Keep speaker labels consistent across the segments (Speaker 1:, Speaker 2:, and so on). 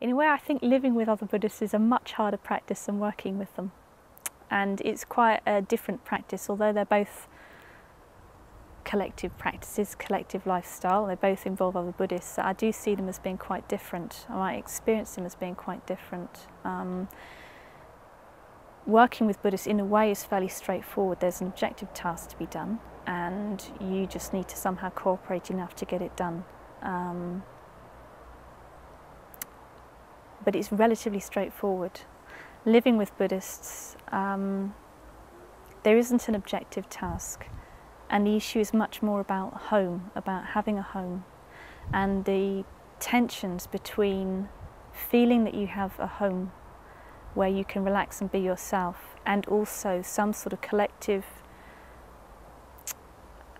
Speaker 1: In a way, I think living with other Buddhists is a much harder practice than working with them. And it's quite a different practice, although they're both collective practices, collective lifestyle. They both involve other Buddhists. I do see them as being quite different. I might experience them as being quite different. Working with Buddhists in a way is fairly straightforward. There's an objective task to be done, and you just need to somehow cooperate enough to get it done. But it's relatively straightforward. Living with Buddhists, there isn't an objective task, and the issue is much more about home, about having a home, and the tensions between feeling that you have a home where you can relax and be yourself, and also some sort of collective,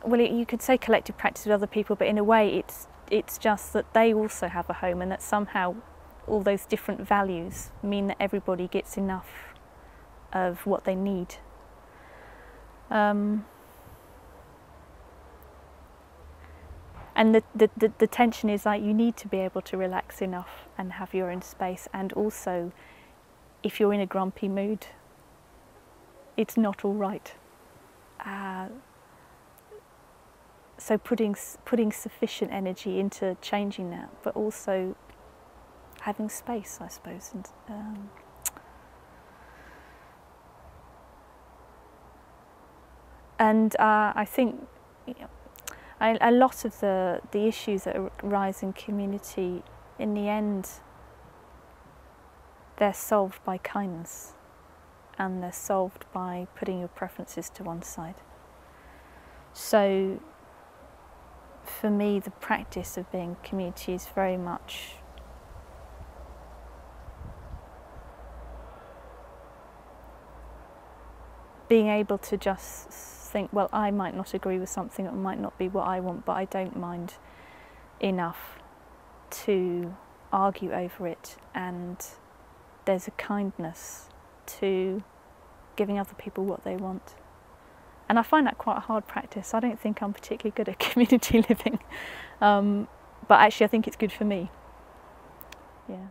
Speaker 1: well, you could say collective practice with other people, but in a way it's just that they also have a home, and that somehow all those different values mean that everybody gets enough of what they need. And the tension is like you need to be able to relax enough and have your own space, and also if you're in a grumpy mood, it's not all right. So putting sufficient energy into changing that, but also having space, I suppose. And I think a lot of the issues that arise in community, in the end, they're solved by kindness, and they're solved by putting your preferences to one side. So for me, the practice of being community is very much being able to just think, well, I might not agree with something, it might not be what I want, but I don't mind enough to argue over it, and there's a kindness to giving other people what they want. And I find that quite a hard practice. I don't think I'm particularly good at community living, but actually I think it's good for me. Yeah.